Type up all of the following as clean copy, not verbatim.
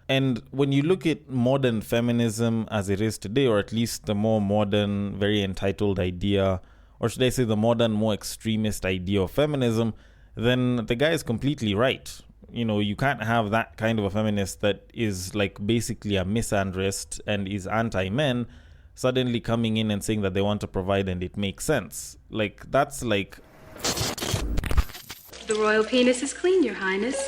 And when you look at modern feminism as it is today, or at least the more modern, very entitled idea, or should I say the modern, more extremist idea of feminism, then the guy is completely right. You can't have that kind of a feminist that is like basically a misandrist and is anti-men suddenly coming in and saying that they want to provide and it makes sense. Like, that's like... The royal penis is clean, Your Highness.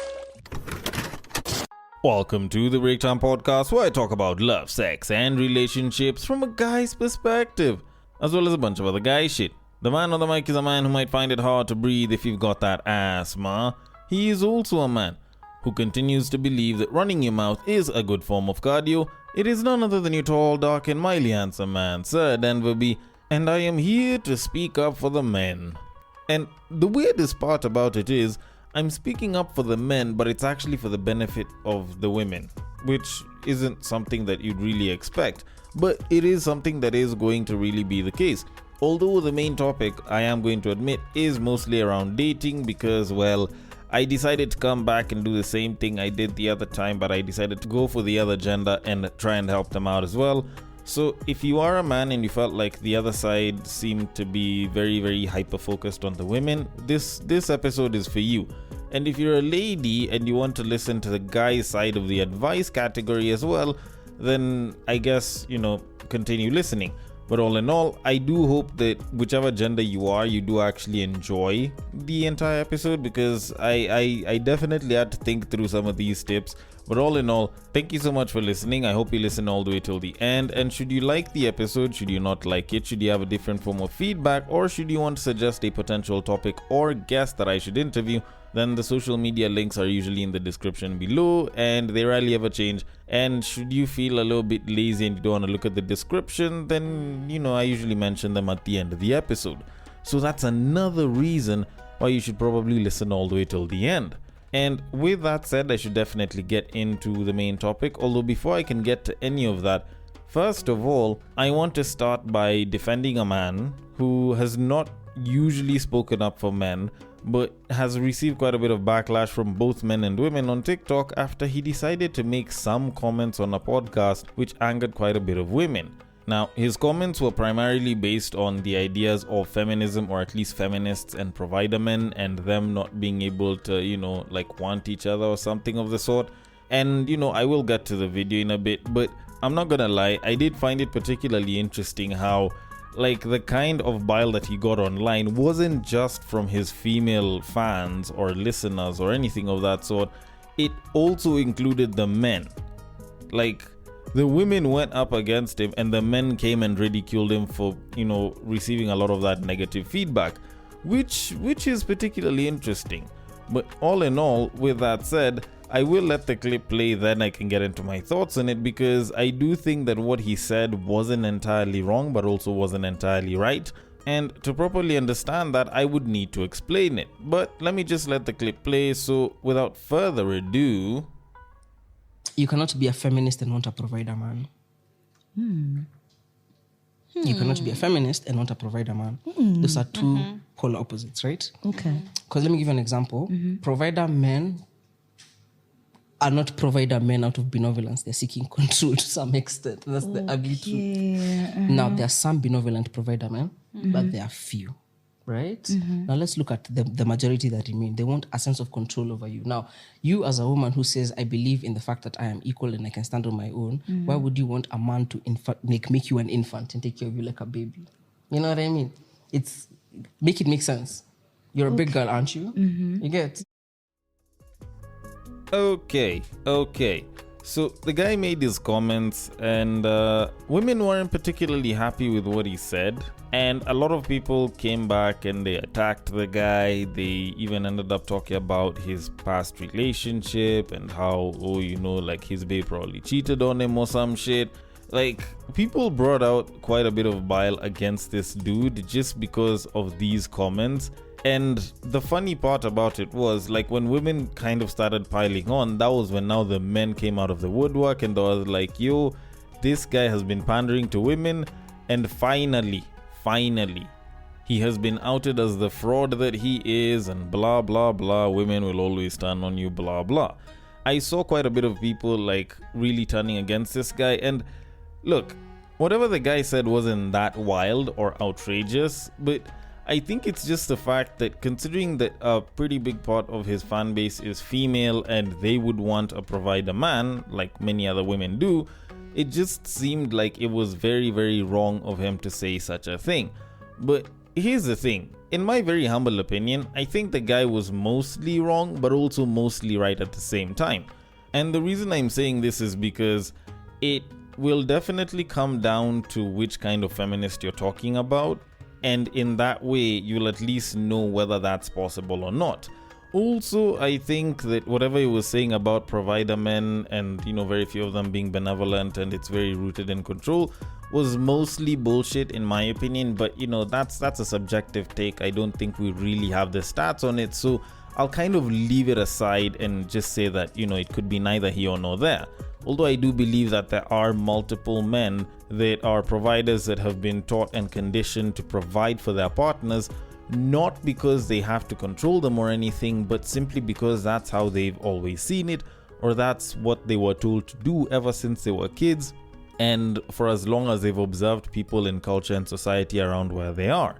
Welcome to the Breaktime Podcast, where I talk about love, sex, and relationships from a guy's perspective, as well as a bunch of other guy shit. The man on the mic is a man who might find it hard to breathe if you've got that asthma. He is also a man who continues to believe that running your mouth is a good form of cardio. It is none other than your tall, dark, and mildly handsome man, Sir Denverby, and I am here to speak up for the men. And the weirdest part about it is, I'm speaking up for the men, but it's actually for the benefit of the women, which isn't something that you'd really expect, but it is something that is going to really be the case. Although the main topic, I am going to admit, is mostly around dating because, well, I decided to come back and do the same thing I did the other time, but I decided to go for the other gender and try and help them out as well. So if you are a man and you felt like the other side seemed to be very, very hyper-focused on the women, this episode is for you. And if you're a lady and you want to listen to the guy's side of the advice category as well, then I guess, continue listening. But all in all, I do hope that whichever gender you are, you do actually enjoy the entire episode, because I definitely had to think through some of these tips. But all in all, thank you so much for listening. I hope you listen all the way till the end. And should you like the episode, should you not like it, should you have a different form of feedback, or should you want to suggest a potential topic or guest that I should interview, then the social media links are usually in the description below and they rarely ever change. And should you feel a little bit lazy and you don't want to look at the description, then, I usually mention them at the end of the episode. So that's another reason why you should probably listen all the way till the end. And with that said, I should definitely get into the main topic. Although before I can get to any of that, first of all, I want to start by defending a man who has not usually spoken up for men, but has received quite a bit of backlash from both men and women on TikTok after he decided to make some comments on a podcast which angered quite a bit of women. Now, his comments were primarily based on the ideas of feminism, or at least feminists and provider men, and them not being able to, want each other or something of the sort. And, I will get to the video in a bit, but I'm not gonna lie, I did find it particularly interesting how, the kind of bile that he got online wasn't just from his female fans or listeners or anything of that sort. It also included the men. The women went up against him and the men came and ridiculed him for, receiving a lot of that negative feedback, which is particularly interesting. But all in all, with that said, I will let the clip play, then I can get into my thoughts on it, because I do think that what he said wasn't entirely wrong, but also wasn't entirely right. And to properly understand that, I would need to explain it. But let me just let the clip play, so without further ado... You cannot be a feminist and want a provider man. You cannot be a feminist and want a provider man. Those are two polar opposites, right? Okay. Because let me give you an example. Provider men are not provider men out of benevolence. They're seeking control to some extent. That's the ugly truth. Now, there are some benevolent provider men, but there are few. Right? Now let's look at the majority that you mean. They want a sense of control over you. Now, you as a woman who says, I believe in the fact that I am equal and I can stand on my own, why would you want a man to make you an infant and take care of you like a baby? You know what I mean? Make it make sense. You're a big girl, aren't you? You get? Okay. So the guy made his comments and women weren't particularly happy with what he said. And a lot of people came back and they attacked the guy. They even ended up talking about his past relationship and how, his babe probably cheated on him or some shit. People brought out quite a bit of bile against this dude just because of these comments. And the funny part about it was, when women kind of started piling on, that was when now the men came out of the woodwork and they were like, yo, this guy has been pandering to women, and finally, he has been outed as the fraud that he is, and blah, blah, blah, women will always stand on you, blah, blah. I saw quite a bit of people like really turning against this guy. And look, whatever the guy said wasn't that wild or outrageous, but I think it's just the fact that considering that a pretty big part of his fan base is female and they would want a provider man, like many other women do, it just seemed like it was very, very wrong of him to say such a thing. But here's the thing. In my very humble opinion, I think the guy was mostly wrong, but also mostly right at the same time. And the reason I'm saying this is because it will definitely come down to which kind of feminist you're talking about. And in that way, you'll at least know whether that's possible or not. Also, I think that whatever he was saying about provider men and, very few of them being benevolent and it's very rooted in control was mostly bullshit in my opinion. But, that's a subjective take. I don't think we really have the stats on it. So I'll kind of leave it aside and just say that, it could be neither here nor there. Although I do believe that there are multiple men that are providers that have been taught and conditioned to provide for their partners, not because they have to control them or anything, but simply because that's how they've always seen it, or that's what they were told to do ever since they were kids, and for as long as they've observed people in culture and society around where they are.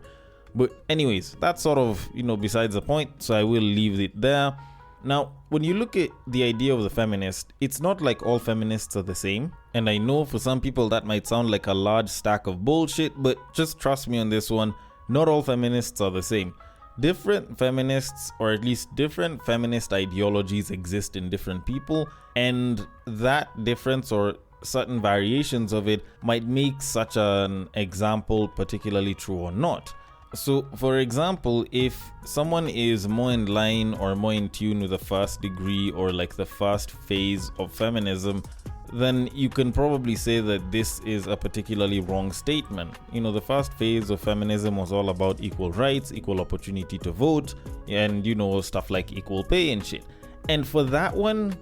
But anyways, that's sort of, besides the point, so I will leave it there. Now, when you look at the idea of the feminist, it's not like all feminists are the same. And I know for some people that might sound like a large stack of bullshit, but just trust me on this one, not all feminists are the same. Different feminists, or at least different feminist ideologies, exist in different people, and that difference or certain variations of it might make such an example particularly true or not. So, for example, if someone is more in line or more in tune with the first degree or like the first phase of feminism, then you can probably say that this is a particularly wrong statement. The first phase of feminism was all about equal rights, equal opportunity to vote, and stuff like equal pay and shit. And for that one,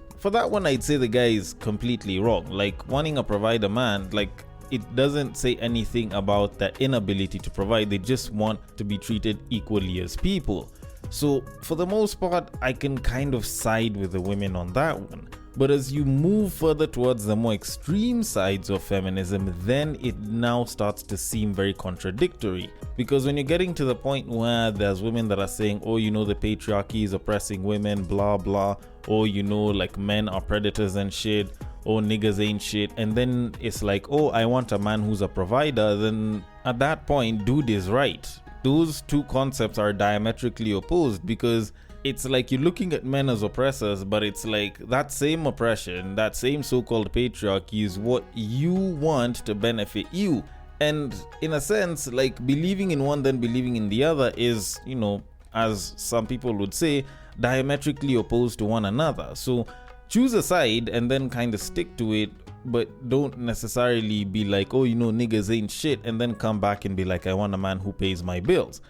I'd say the guy is completely wrong. Like, wanting a provider man, like, it doesn't say anything about their inability to provide. They just want to be treated equally as people. So for the most part, I can kind of side with the women on that one. But as you move further towards the more extreme sides of feminism, then it now starts to seem very contradictory. Because when you're getting to the point where there's women that are saying, oh, the patriarchy is oppressing women, blah, blah. Or, like men are predators and shit. Or niggas ain't shit. And then it's like, oh, I want a man who's a provider. Then at that point, dude is right. Those two concepts are diametrically opposed, because it's like you're looking at men as oppressors, but it's like that same oppression, that same so-called patriarchy is what you want to benefit you. And in a sense, like, believing in one then believing in the other is, as some people would say, diametrically opposed to one another. So choose a side and then kind of stick to it, but don't necessarily be like, oh, niggas ain't shit, and then come back and be like, I want a man who pays my bills.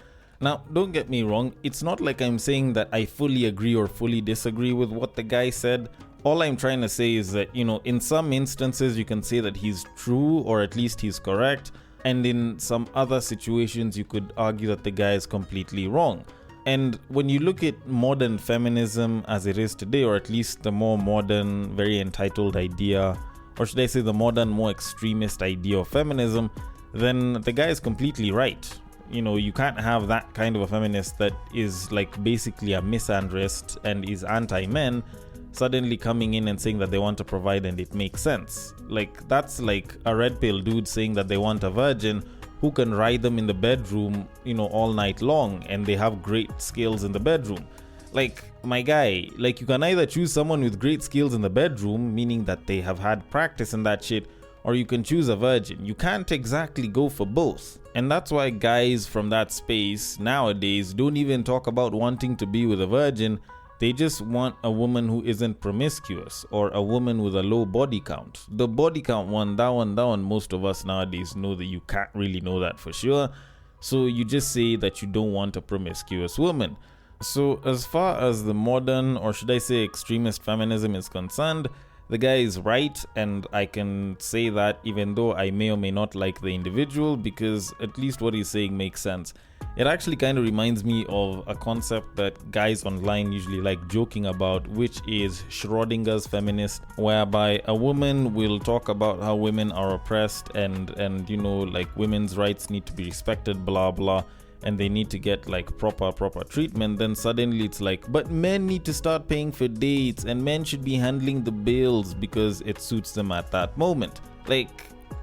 Now, don't get me wrong, it's not like I'm saying that I fully agree or fully disagree with what the guy said. All I'm trying to say is that, in some instances you can say that he's true, or at least he's correct, and in some other situations you could argue that the guy is completely wrong. And when you look at modern feminism as it is today, or at least the more modern, very entitled idea, or should I say the modern, more extremist idea of feminism, then the guy is completely right. You can't have that kind of a feminist that is like basically a misandrist and is anti-men suddenly coming in and saying that they want to provide and it makes sense. Like, that's like a red pill dude saying that they want a virgin who can ride them in the bedroom, all night long, and they have great skills in the bedroom. Like, my guy, like, you can either choose someone with great skills in the bedroom, meaning that they have had practice in that shit, or you can choose a virgin. You can't exactly go for both. And that's why guys from that space nowadays don't even talk about wanting to be with a virgin. They just want a woman who isn't promiscuous, or a woman with a low body count. The body count one, that one, most of us nowadays know that you can't really know that for sure. So you just say that you don't want a promiscuous woman. So as far as the modern, or should I say extremist feminism is concerned, the guy is right, and I can say that even though I may or may not like the individual, because at least what he's saying makes sense. It actually kind of reminds me of a concept that guys online usually like joking about, which is Schrodinger's feminist, whereby a woman will talk about how women are oppressed and you know, like women's rights need to be respected, blah blah, and they need to get like proper treatment. Then suddenly it's like, but men need to start paying for dates and men should be handling the bills because it suits them at that moment. Like,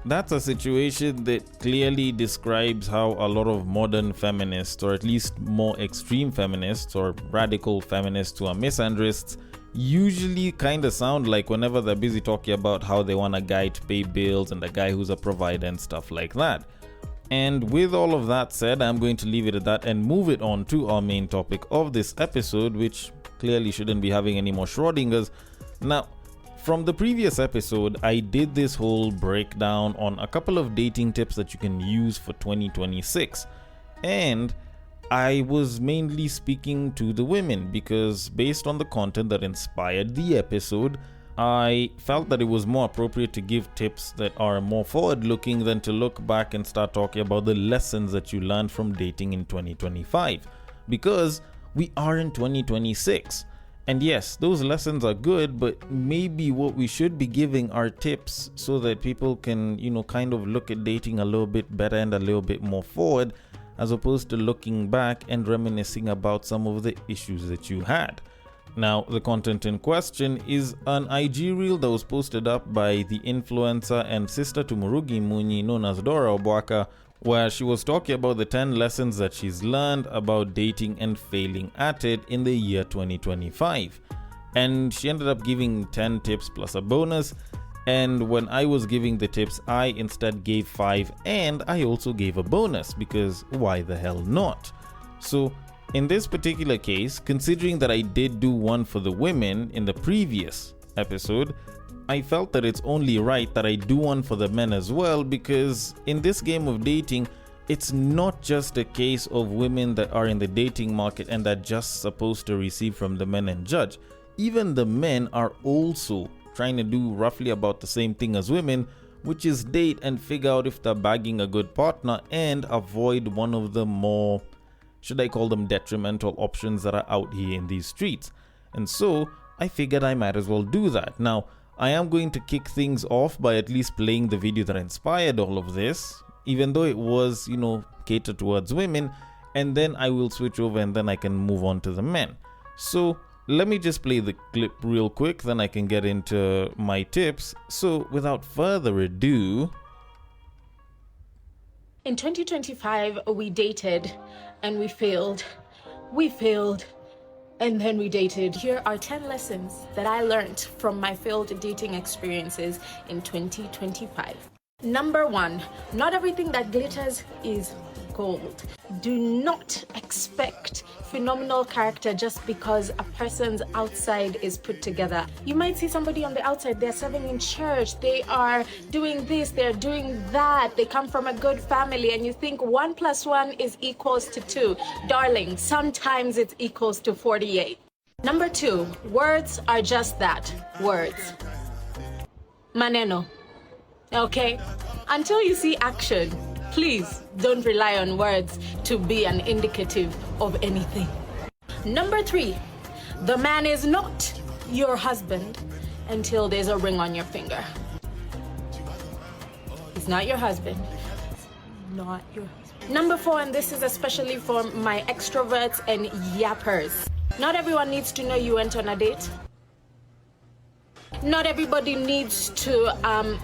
that's a situation that clearly describes how a lot of modern feminists, or at least more extreme feminists or radical feminists who are misandrists, usually kind of sound like whenever they're busy talking about how they want a guy to pay bills and a guy who's a provider and stuff like that. And with all of that said, I'm going to leave it at that and move it on to our main topic of this episode, which clearly shouldn't be having any more Schrodingers. Now, from the previous episode, I did this whole breakdown on a couple of dating tips that you can use for 2026. And I was mainly speaking to the women because based on the content that inspired the episode, I felt that it was more appropriate to give tips that are more forward-looking than to look back and start talking about the lessons that you learned from dating in 2025. Because we are in 2026. And yes, those lessons are good, but maybe what we should be giving are tips so that people can, you know, kind of look at dating a little bit better and a little bit more forward, as opposed to looking back and reminiscing about some of the issues that you had. Now, the content in question is an IG reel that was posted up by the influencer and sister to Murugi Munyi known as Dora Obwaka, where she was talking about the 10 lessons that she's learned about dating and failing at it in the year 2025. And she ended up giving 10 tips plus a bonus. And when I was giving the tips, I instead gave 5 and I also gave a bonus because why the hell not? So in this particular case, considering that I did do one for the women in the previous episode, I felt that it's only right that I do one for the men as well, because in this game of dating, it's not just a case of women that are in the dating market and that just supposed to receive from the men and judge. Even the men are also trying to do roughly about the same thing as women, which is date and figure out if they're bagging a good partner and avoid one of the more, should I call them, detrimental options that are out here in these streets. And so I figured I might as well do that. Now, I am going to kick things off by at least playing the video that inspired all of this, even though it was, you know, catered towards women, and then I will switch over and then I can move on to the men. So let me just play the clip real quick, then I can get into my tips. So without further ado, in 2025, we dated and we failed. We failed. And then we dated. Here are 10 lessons that I learned from my failed dating experiences in 2025. Number 1, not everything that glitters is gold. Do not expect phenomenal character just because a person's outside is put together. You might see somebody on the outside, they're serving in church, they are doing this, they're doing that, they come from a good family, and you think 1 + 1 is equals to 2. Darling, sometimes it's equals to 48. Number 2, words are just that, words. Maneno. Okay? Until you see action, please don't rely on words to be an indicative of anything. Number 3, the man is not your husband until there's a ring on your finger. He's not your husband. Not your husband. Number 4, and this is especially for my extroverts and yappers. Not everyone needs to know you went on a date. Not everybody needs to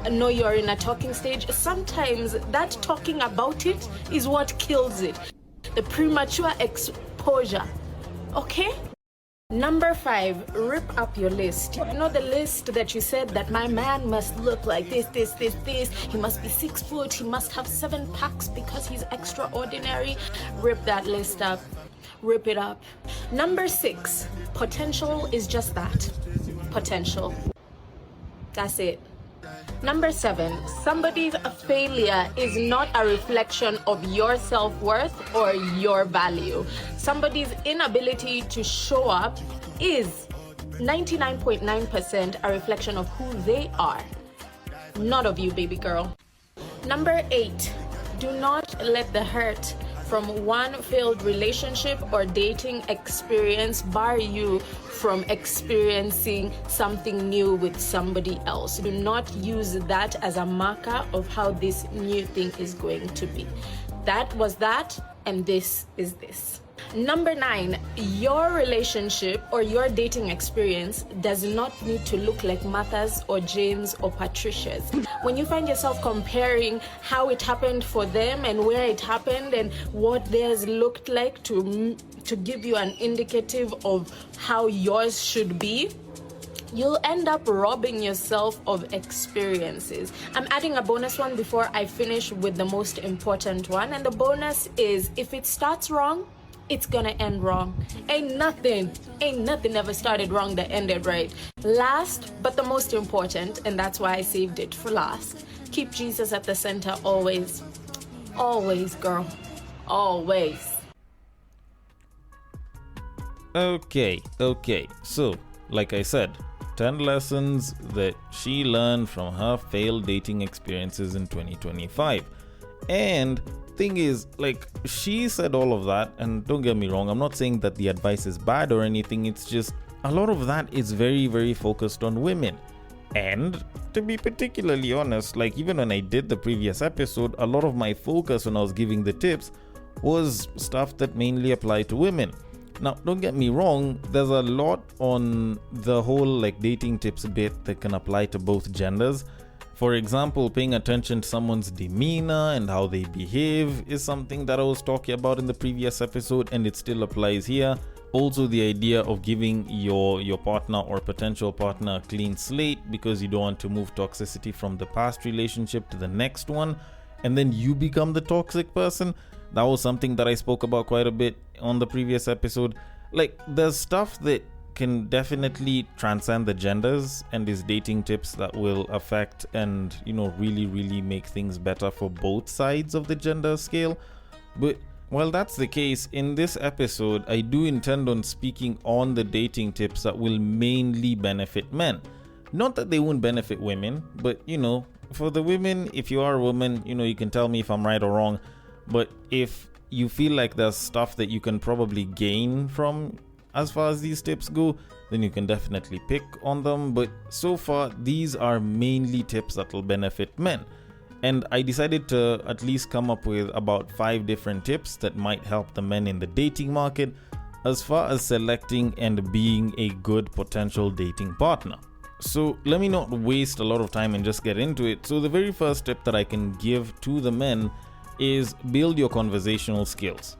know you're in a talking stage. Sometimes that talking about it is what kills it. The premature exposure. Okay? Number 5, rip up your list. You know the list that you said that my man must look like this. He must be 6 foot. He must have 7 packs because he's extraordinary. Rip that list up. Rip it up. Number 6, potential is just that. Potential. That's it. Number 7, somebody's failure is not a reflection of your self-worth or your value. Somebody's inability to show up is 99.9% a reflection of who they are, not of you, baby girl. Number 8, do not let the hurt from one failed relationship or dating experience bar you from experiencing something new with somebody else. Do not use that as a marker of how this new thing is going to be. That was that, and this is this. Number 9, your relationship or your dating experience does not need to look like Martha's or James or Patricia's. When you find yourself comparing how it happened for them and where it happened and what theirs looked like to give you an indicative of how yours should be, you'll end up robbing yourself of experiences. I'm adding a bonus one before I finish with the most important one, and the bonus is, if it starts wrong, it's gonna end wrong. Ain't nothing ever started wrong that ended right. Last, but the most important, and that's why I saved it for last, keep Jesus at the center always. Always, girl. Always. Okay. So, like I said, 10 lessons that she learned from her failed dating experiences in 2025. And thing is, like, she said all of that, and don't get me wrong, I'm not saying that the advice is bad or anything. It's just a lot of that is very, very focused on women. And to be particularly honest, like, even when I did the previous episode, a lot of my focus when I was giving the tips was stuff that mainly apply to women. Now, don't get me wrong, there's a lot on the whole like dating tips bit that can apply to both genders. For example, paying attention to someone's demeanor and how they behave is something that I was talking about in the previous episode, and it still applies here. Also, the idea of giving your partner or potential partner a clean slate because you don't want to move toxicity from the past relationship to the next one, and then you become the toxic person. That was something that I spoke about quite a bit on the previous episode. Like, there's stuff that can definitely transcend the genders and is dating tips that will affect and, really, really make things better for both sides of the gender scale. But while that's the case, in this episode, I do intend on speaking on the dating tips that will mainly benefit men. Not that they won't benefit women, but, for the women, if you are a woman, you can tell me if I'm right or wrong. But if you feel like there's stuff that you can probably gain from as far as these tips go, then you can definitely pick on them. But so far, these are mainly tips that will benefit men. And I decided to at least come up with about 5 different tips that might help the men in the dating market as far as selecting and being a good potential dating partner. So let me not waste a lot of time and just get into it. So the very first tip that I can give to the men is build your conversational skills.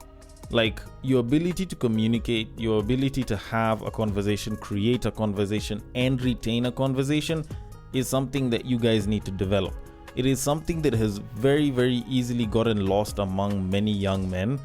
Like, your ability to communicate, your ability to have a conversation, create a conversation, and retain a conversation is something that you guys need to develop. It is something that has very, very easily gotten lost among many young men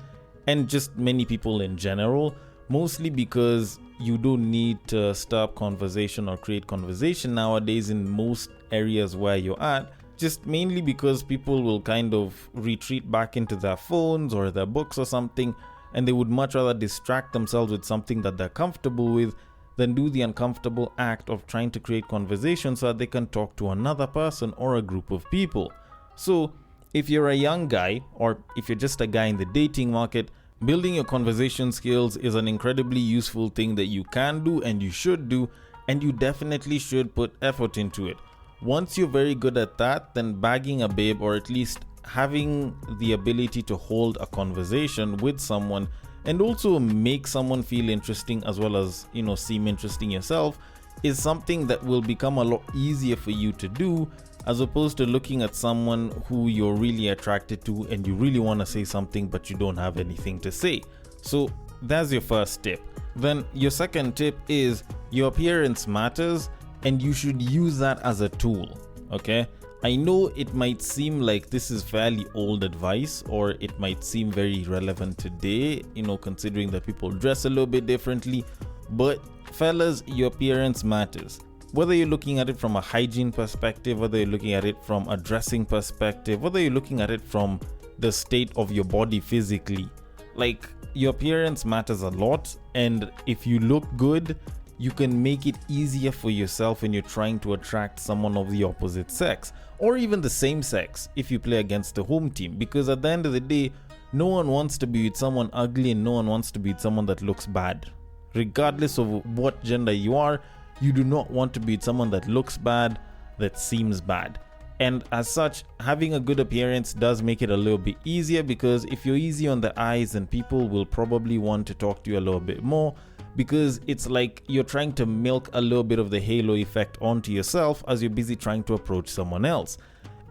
and just many people in general, mostly because you don't need to start conversation or create conversation nowadays in most areas where you're at. Just mainly because people will kind of retreat back into their phones or their books or something, and they would much rather distract themselves with something that they're comfortable with than do the uncomfortable act of trying to create conversation so that they can talk to another person or a group of people. So if you're a young guy, or if you're just a guy in the dating market, building your conversation skills is an incredibly useful thing that you can do and you should do, and you definitely should put effort into it. Once you're very good at that, then bagging a babe, or at least having the ability to hold a conversation with someone and also make someone feel interesting as well as, seem interesting yourself, is something that will become a lot easier for you to do, as opposed to looking at someone who you're really attracted to and you really want to say something but you don't have anything to say. So that's your first tip. Then your second tip is your appearance matters, and you should use that as a tool. Okay, I know it might seem like this is fairly old advice, or it might seem very relevant today, considering that people dress a little bit differently, but fellas, your appearance matters. Whether you're looking at it from a hygiene perspective, whether you're looking at it from a dressing perspective, whether you're looking at it from the state of your body physically, like, your appearance matters a lot. And if you look good, you can make it easier for yourself when you're trying to attract someone of the opposite sex or even the same sex if you play against the home team, because at the end of the day, no one wants to be with someone ugly and no one wants to be with someone that looks bad. Regardless of what gender you are, you do not want to be with someone that looks bad, that seems bad. And as such, having a good appearance does make it a little bit easier, because if you're easy on the eyes, then people will probably want to talk to you a little bit more, because it's like you're trying to milk a little bit of the halo effect onto yourself as you're busy trying to approach someone else.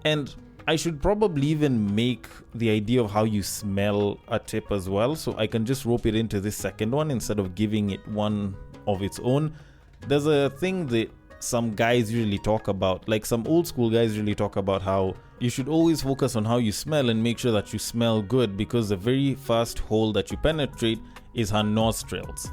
And I should probably even make the idea of how you smell a tip as well, so I can just rope it into this second one instead of giving it one of its own. There's a thing that some guys usually talk about, like some old school guys really talk about, how you should always focus on how you smell and make sure that you smell good, because the very first hole that you penetrate is her nostrils.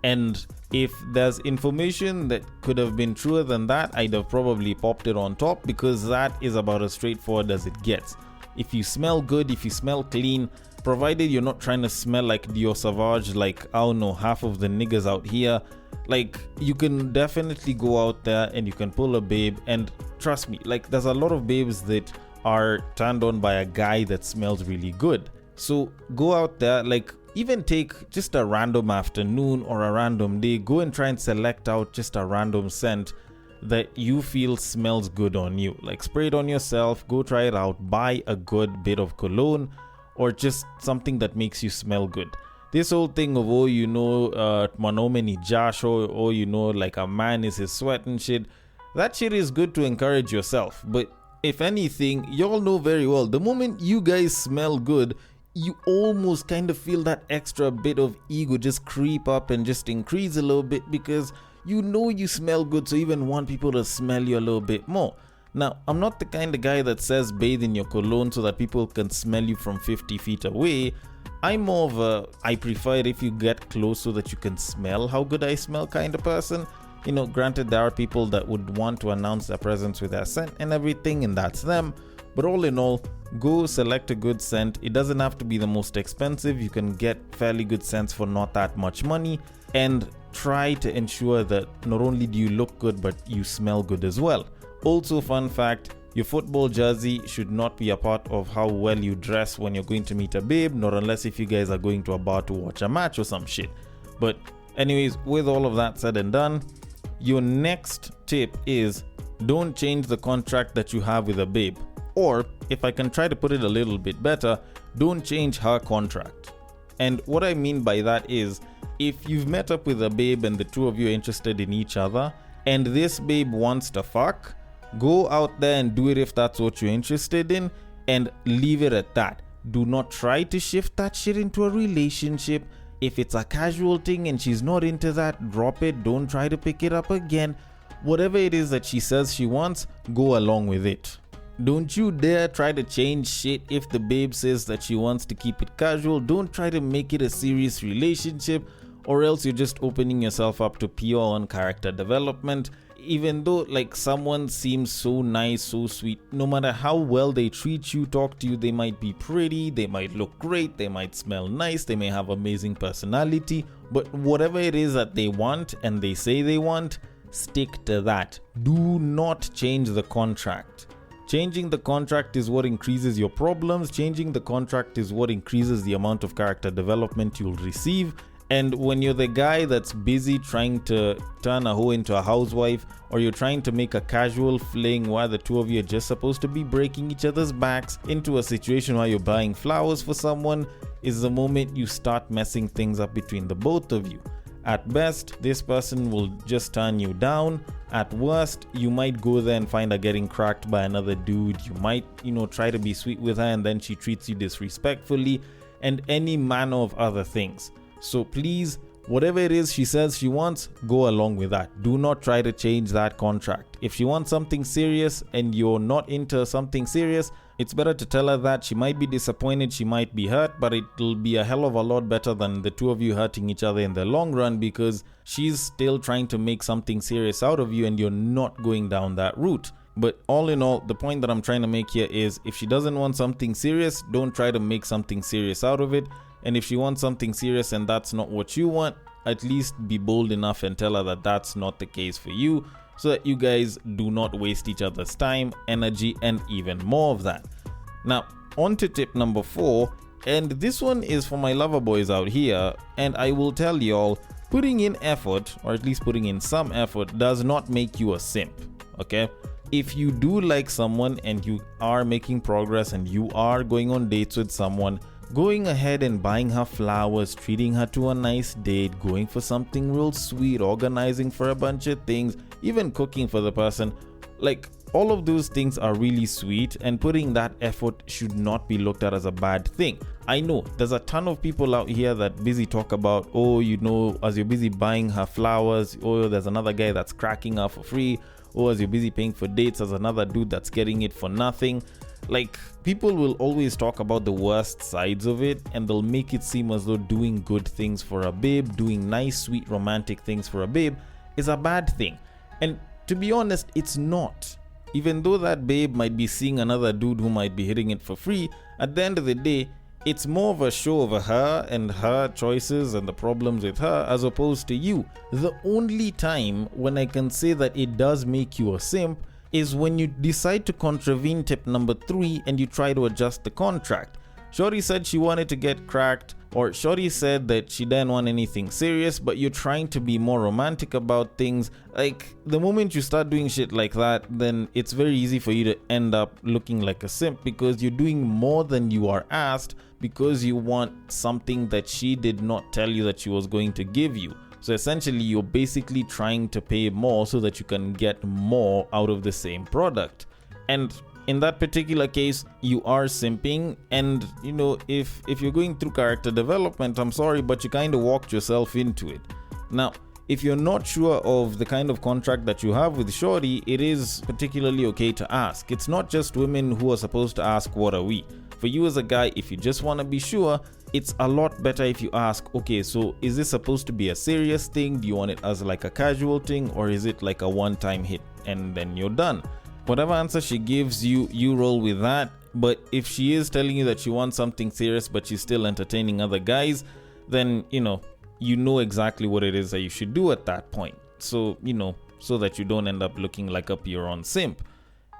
And if there's information that could have been truer than that, I'd have probably popped it on top, because that is about as straightforward as it gets. If you smell good, if you smell clean, provided you're not trying to smell like Dior Sauvage, like, I don't know, half of the niggas out here, like, you can definitely go out there and you can pull a babe. And trust me, like, there's a lot of babes that are turned on by a guy that smells really good. So go out there, like, even take just a random afternoon or a random day, go and try and select out just a random scent that you feel smells good on you. Like, spray it on yourself, go try it out, buy a good bit of cologne or just something that makes you smell good. This whole thing of, manome ni jasho, like a man is his sweat and shit, that shit is good to encourage yourself. But if anything, y'all know very well, the moment you guys smell good, you almost kind of feel that extra bit of ego just creep up and just increase a little bit, because you know you smell good, so you even want people to smell you a little bit more. Now, I'm not the kind of guy that says bathe in your cologne so that people can smell you from 50 feet away. I'm more of a, I prefer it if you get close so that you can smell how good I smell kind of person. Granted, there are people that would want to announce their presence with their scent and everything, and that's them. But all in all, go select a good scent. It doesn't have to be the most expensive. You can get fairly good scents for not that much money, and try to ensure that not only do you look good, but you smell good as well. Also, fun fact, your football jersey should not be a part of how well you dress when you're going to meet a babe, not unless if you guys are going to a bar to watch a match or some shit. But anyways, with all of that said and done, your next tip is don't change the contract that you have with a babe. Or, if I can try to put it a little bit better, don't change her contract. And what I mean by that is, if you've met up with a babe and the two of you are interested in each other, and this babe wants to fuck, go out there and do it if that's what you're interested in, and leave it at that. Do not try to shift that shit into a relationship. If it's a casual thing and she's not into that, drop it. Don't try to pick it up again. Whatever it is that she says she wants, go along with it. Don't you dare try to change shit if the babe says that she wants to keep it casual. Don't try to make it a serious relationship, or else you're just opening yourself up to pure on character development. Even though like someone seems so nice, so sweet, no matter how well they treat you, talk to you, they might be pretty, they might look great, they might smell nice, they may have amazing personality, but whatever it is that they want and they say they want, stick to that. Do not change the contract. Changing the contract is what increases your problems. Changing the contract is what increases the amount of character development you'll receive. And when you're the guy that's busy trying to turn a hoe into a housewife, or you're trying to make a casual fling where the two of you are just supposed to be breaking each other's backs into a situation where you're buying flowers for someone, is the moment you start messing things up between the both of you. At best, this person will just turn you down. At worst, you might go there and find her getting cracked by another dude. You might, try to be sweet with her and then she treats you disrespectfully, and any manner of other things. So please, whatever it is she says she wants, go along with that. Do not try to change that contract. If she wants something serious and you're not into something serious, it's better to tell her that. She might be disappointed, she might be hurt, but it'll be a hell of a lot better than the two of you hurting each other in the long run, because she's still trying to make something serious out of you and you're not going down that route. But all in all, the point that I'm trying to make here is, if she doesn't want something serious, don't try to make something serious out of it. And if she wants something serious and that's not what you want, at least be bold enough and tell her that that's not the case for you, so that you guys do not waste each other's time, energy, and even more of that. Now, on to tip number 4, and this one is for my lover boys out here, and I will tell y'all, putting in effort, or at least putting in some effort, does not make you a simp, okay? If you do like someone and you are making progress and you are going on dates with someone, going ahead and buying her flowers, treating her to a nice date, going for something real sweet, organizing for a bunch of things, even cooking for the person, like all of those things are really sweet, and putting that effort should not be looked at as a bad thing. I know there's a ton of people out here that busy talk about, oh, you know, as you're busy buying her flowers, oh, there's another guy that's cracking her for free, oh, as you're busy paying for dates, there's another dude that's getting it for nothing. Like, people will always talk about the worst sides of it, and they'll make it seem as though doing good things for a babe, doing nice, sweet, romantic things for a babe is a bad thing. And to be honest, it's not. Even though that babe might be seeing another dude who might be hitting it for free, at the end of the day, it's more of a show of her and her choices and the problems with her as opposed to you. The only time when I can say that it does make you a simp is when you decide to contravene tip number 3 and you try to adjust the contract. Shorty said she wanted to get cracked, or Shorty said that she didn't want anything serious, but you're trying to be more romantic about things. Like, the moment you start doing shit like that, then it's very easy for you to end up looking like a simp, because you're doing more than you are asked because you want something that she did not tell you that she was going to give you. So essentially, you're basically trying to pay more so that you can get more out of the same product. And in that particular case, you are simping, and you know, if you're going through character development, I'm sorry, but you kind of walked yourself into it. Now, if you're not sure of the kind of contract that you have with Shorty, it is particularly okay to ask. It's not just women who are supposed to ask, what are we? For you as a guy, if you just want to be sure, it's a lot better if you ask, okay, so is this supposed to be a serious thing? Do you want it as like a casual thing, or is it like a one-time hit and then you're done? Whatever answer she gives you, you roll with that. But if she is telling you that she wants something serious but she's still entertaining other guys, then you know exactly what it is that you should do at that point. So, so that you don't end up looking like a pure-on simp.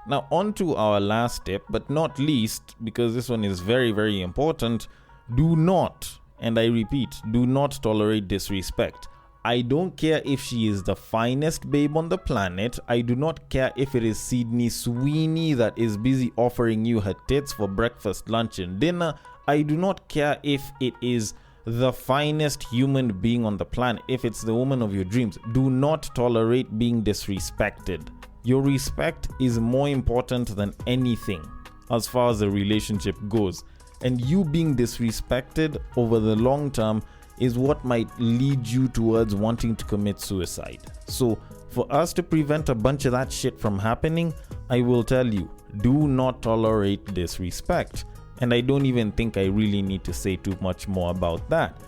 Now, on to our last tip, but not least, because this one is very, very important. Do not, and I repeat, do not tolerate disrespect. I don't care if she is the finest babe on the planet. I do not care if it is Sydney Sweeney that is busy offering you her tits for breakfast, lunch, and dinner. I do not care if it is the finest human being on the planet, if it's the woman of your dreams. Do not tolerate being disrespected. Your respect is more important than anything as far as the relationship goes. And you being disrespected over the long term is what might lead you towards wanting to commit suicide. So for us to prevent a bunch of that shit from happening, I will tell you, do not tolerate disrespect. And I don't even think I really need to say too much more about that.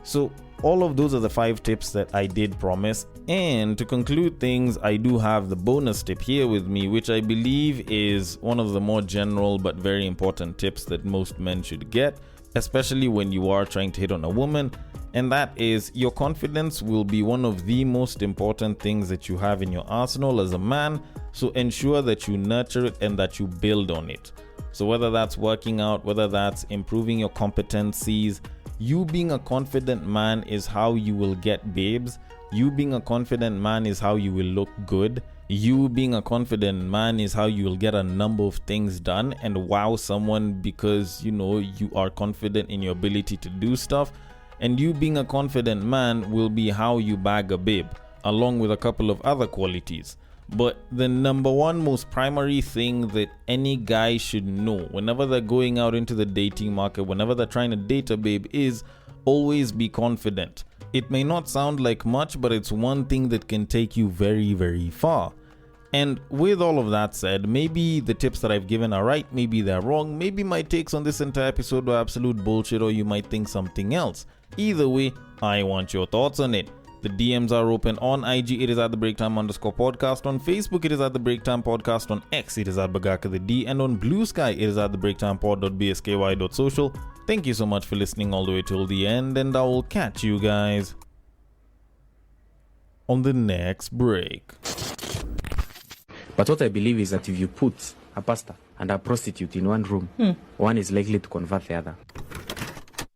So all of those are the 5 tips that I did promise. And to conclude things, I do have the bonus tip here with me, which I believe is one of the more general but very important tips that most men should get, especially when you are trying to hit on a woman. And that is, your confidence will be one of the most important things that you have in your arsenal as a man. So ensure that you nurture it and that you build on it. So whether that's working out, whether that's improving your competencies, you being a confident man is how you will get babes. You being a confident man is how you will look good. You being a confident man is how you will get a number of things done and wow someone because you are confident in your ability to do stuff. And you being a confident man will be how you bag a babe, along with a couple of other qualities. But the number one most primary thing that any guy should know whenever they're going out into the dating market, whenever they're trying to date a babe, is always be confident. It may not sound like much, but it's one thing that can take you very, very far. And with all of that said, maybe the tips that I've given are right, maybe they're wrong, maybe my takes on this entire episode were absolute bullshit, or you might think something else. Either way, I want your thoughts on it. The DMs are open on IG, it is at the breaktime_podcast. On Facebook, it is at the breaktime podcast. On X, it is at Bagaka the D. And on Bluesky, it is at the breaktimepod.bsky.social. Thank you so much for listening all the way till the end, and I will catch you guys on the next break. But what I believe is that if you put a pastor and a prostitute in one room, one is likely to convert the other.